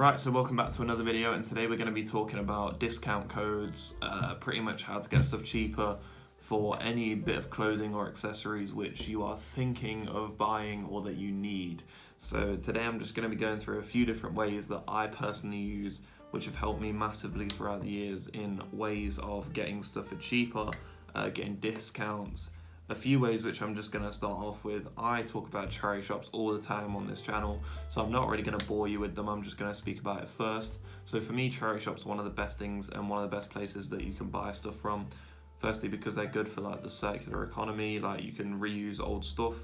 Right, so welcome back to another video, and today we're going to be talking about discount codes, pretty much how to get stuff cheaper for any bit of clothing or accessories which you are thinking of buying or that you need. So today I'm just going to be going through a few different ways that I personally use, which have helped me massively throughout the years in ways of getting stuff for cheaper, getting discounts. A few ways which I'm just going to start off with. I talk about charity shops all the time on this channel, so I'm not really going to bore you with them. I'm just going to speak about it first. So for me, charity shops are one of the best things and one of the best places that you can buy stuff from. Firstly, because they're good for like the circular economy, like you can reuse old stuff.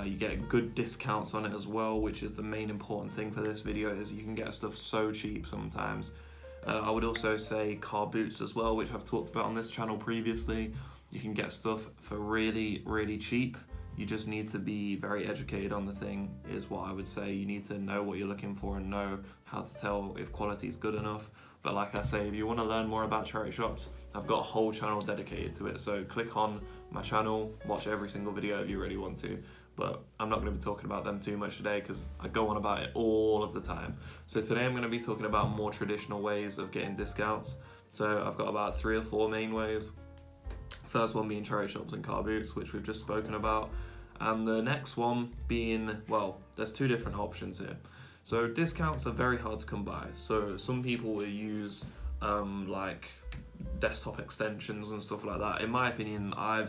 You get good discounts on it as well, which is the main important thing for this video, is you can get stuff so cheap sometimes. I would also say car boots as well, which I've talked about on this channel previously. You can get stuff for really, really cheap. You just need to be very educated on the thing, is what I would say. You need to know what you're looking for and know how to tell if quality is good enough. But like I say, if you want to learn more about charity shops, I've got a whole channel dedicated to it. So click on my channel, watch every single video if you really want to. But I'm not going to be talking about them too much today because I go on about it all of the time. So today I'm going to be talking about more traditional ways of getting discounts. So I've got about 3 or 4 main ways. First one being charity shops and car boots, which we've just spoken about. And the next one being, well, there's 2 different options here. So discounts are very hard to come by. So some people will use like desktop extensions and stuff like that. In my opinion, I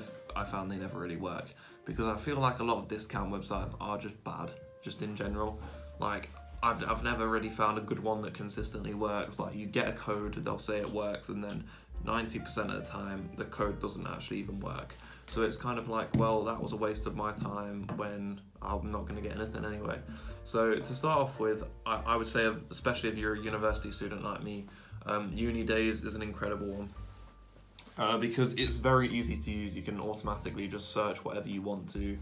found they never really work, because I feel like a lot of discount websites are just bad, just in general. Like I've never really found a good one that consistently works. Like you get a code, they'll say it works, and then 90% of the time the code doesn't actually even work. So it's kind of like, well, that was a waste of my time when I'm not going to get anything anyway. So to start off with, I would say, especially if you're a university student like me, Uni Days is an incredible one, because it's very easy to use. You can automatically just search whatever you want to,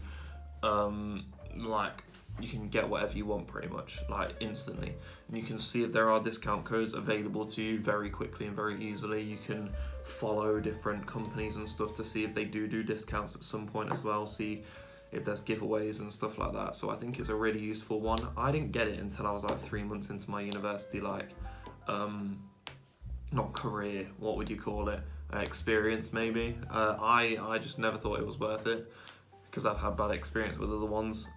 like you can get whatever you want pretty much, like instantly. And you can see if there are discount codes available to you very quickly and very easily. You can follow different companies and stuff to see if they do discounts at some point as well, see if there's giveaways and stuff like that. So I think it's a really useful one. I didn't get it until I was like 3 months into my university, like, not career, what would you call it? Experience maybe. I just never thought it was worth it because I've had bad experience with other ones.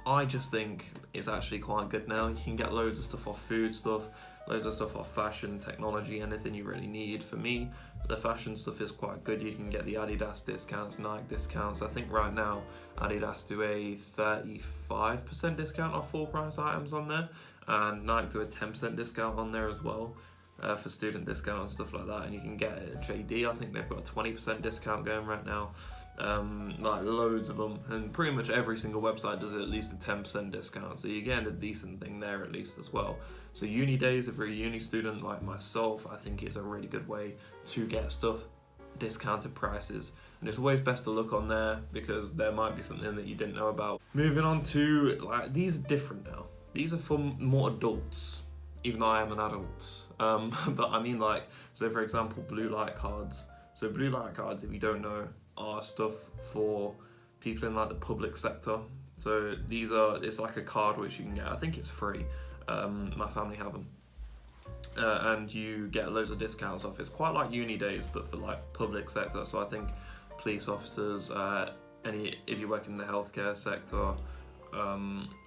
I just think it's actually quite good now. You can get loads of stuff off food stuff, loads of stuff off fashion, technology, anything you really need. For me, the fashion stuff is quite good. You can get the Adidas discounts, Nike discounts. I think right now Adidas do a 35% discount off full price items on there, and Nike do a 10% discount on there as well. For student discount and stuff like that. And you can get it at JD. I think they've got a 20% discount going right now. Like loads of them, and pretty much every single website does at least a 10% discount, so you're getting a decent thing there at least as well. So Uni Days, if you're a uni student like myself, I think it's a really good way to get stuff discounted prices, and it's always best to look on there because there might be something that you didn't know about. Moving on to, like, these are different now. These are for more adults, even though I am an adult. But I mean, like, so for example, blue light cards. So blue light cards, if you don't know, are stuff for people in like the public sector. So it's like a card which you can get. I think it's free. My family have them. And you get loads of discounts off. It's quite like Uni Days, but for like public sector. So I think police officers, if you work in the healthcare sector,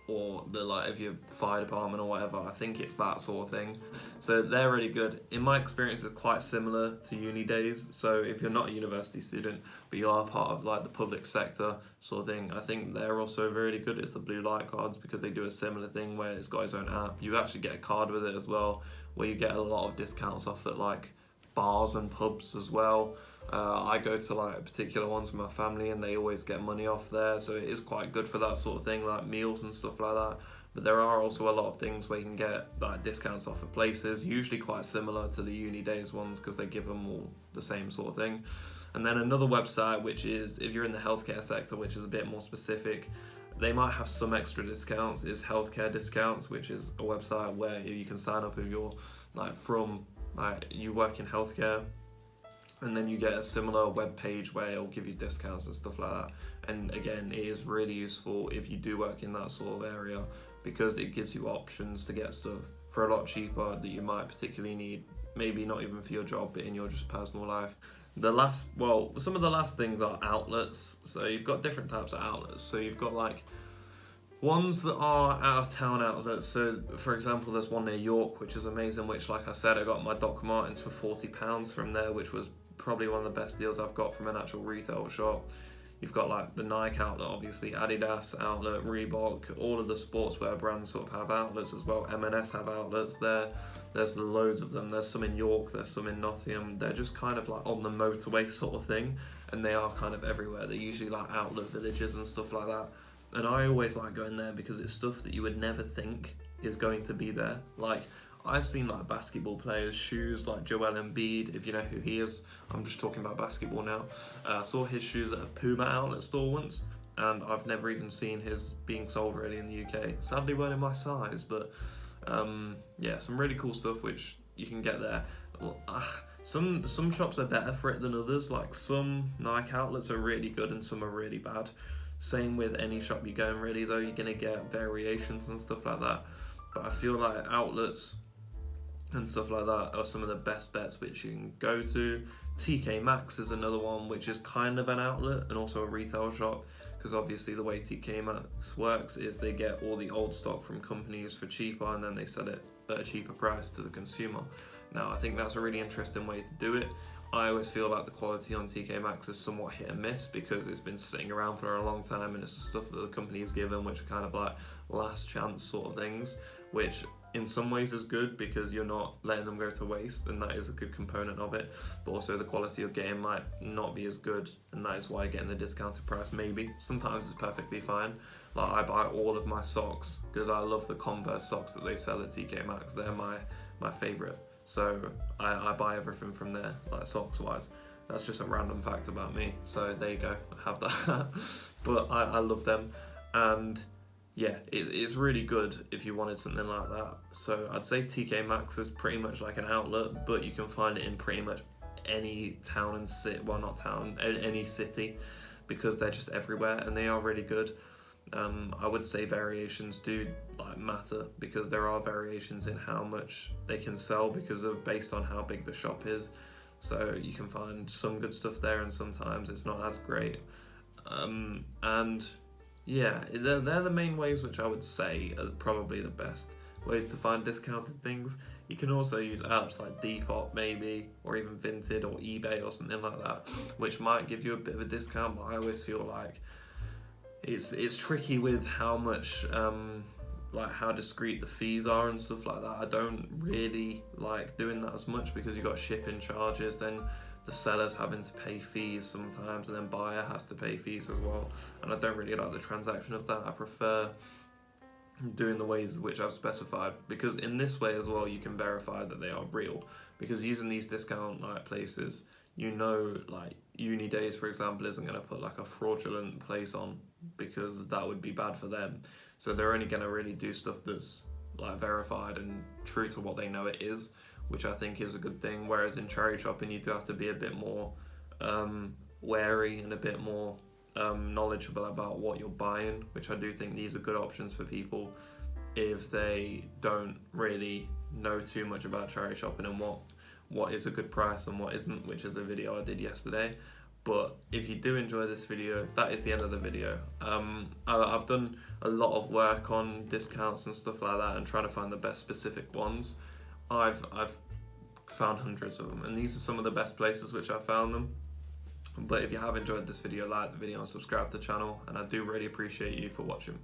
or if you're fire department or whatever, I think it's that sort of thing. So they're really good. In my experience, it's quite similar to Uni Days. So if you're not a university student, but you are part of like the public sector sort of thing, I think they're also really good. It's the blue light cards, because they do a similar thing where it's got its own app. You actually get a card with it as well, where you get a lot of discounts off at like bars and pubs as well. I go to like particular ones with my family, and they always get money off there, so it is quite good for that sort of thing, like meals and stuff like that. But there are also a lot of things where you can get like discounts off of places, usually quite similar to the Uni Days ones, because they give them all the same sort of thing. And then another website, which is if you're in the healthcare sector, which is a bit more specific, they might have some extra discounts, is Healthcare Discounts, which is a website where you can sign up if you're you work in healthcare, and then you get a similar web page where it'll give you discounts and stuff like that. And again, it is really useful if you do work in that sort of area, because it gives you options to get stuff for a lot cheaper that you might particularly need, maybe not even for your job, but in your just personal life. Some of the last things are outlets. So you've got different types of outlets. So you've got like ones that are out of town outlets. So for example, there's one near York, which is amazing, which like I said, I got my Doc Martens for £40 from there, which was probably one of the best deals I've got from an actual retail shop. You've got like the Nike outlet, obviously, Adidas outlet, Reebok, all of the sportswear brands sort of have outlets as well. M&S have outlets there. There's loads of them. There's some in York, there's some in Nottingham. They're just kind of like on the motorway sort of thing, and they are kind of everywhere. They're usually like outlet villages and stuff like that. And I always like going there because it's stuff that you would never think is going to be there. Like, I've seen like basketball players' shoes, like Joel Embiid, if you know who he is. I'm just talking about basketball now. I saw his shoes at a Puma outlet store once, and I've never even seen his being sold really in the UK. Sadly, weren't in my size, but yeah, some really cool stuff which you can get there. Some shops are better for it than others. Like some Nike outlets are really good and some are really bad. Same with any shop you go in really, though, you're gonna get variations and stuff like that. But I feel like outlets and stuff like that are some of the best bets which you can go to. TK Maxx is another one which is kind of an outlet and also a retail shop, because obviously the way TK Maxx works is they get all the old stock from companies for cheaper and then they sell it at a cheaper price to the consumer. Now I think that's a really interesting way to do it. I always feel like the quality on TK Maxx is somewhat hit and miss because it's been sitting around for a long time and it's the stuff that the company is given, which are kind of like last chance sort of things, which in some ways is good because you're not letting them go to waste, and that is a good component of it. But also the quality you're getting might not be as good, and that is why getting the discounted price maybe. Sometimes it's perfectly fine. Like I buy all of my socks because I love the Converse socks that they sell at TK Maxx. They're my favourite. So I buy everything from there, like socks wise. That's just a random fact about me. So there you go, I have that. But I love them, and yeah, it's really good if you wanted something like that. So I'd say TK Maxx is pretty much like an outlet, but you can find it in pretty much any town and city, well not town, any city, because they're just everywhere and they are really good. I would say variations do like matter because there are variations in how much they can sell because of based on how big the shop is. So you can find some good stuff there and sometimes it's not as great. And yeah, they're the main ways which I would say are probably the best ways to find discounted things. You can also use apps like Depop maybe, or even Vinted or eBay or something like that, which might give you a bit of a discount, but I always feel like it's tricky with how much like how discreet the fees are and stuff like that. I don't really like doing that as much because you've got shipping charges, then the seller's having to pay fees sometimes, and then buyer has to pay fees as well, and I don't really like the transaction of that. I prefer doing the ways which I've specified, because in this way as well you can verify that they are real, because using these discount like places, you know, like Uni Days for example isn't going to put like a fraudulent place on because that would be bad for them. So they're only going to really do stuff that's like verified and true to what they know it is, which I think is a good thing. Whereas in charity shopping you do have to be a bit more wary and a bit more knowledgeable about what you're buying, which I do think these are good options for people if they don't really know too much about charity shopping and what is a good price and what isn't, which is a video I did yesterday. But if you do enjoy this video, that is the end of the video. I've done a lot of work on discounts and stuff like that and trying to find the best specific ones. I've found hundreds of them, and these are some of the best places which I found them. But if you have enjoyed this video, like the video and subscribe to the channel, and I do really appreciate you for watching.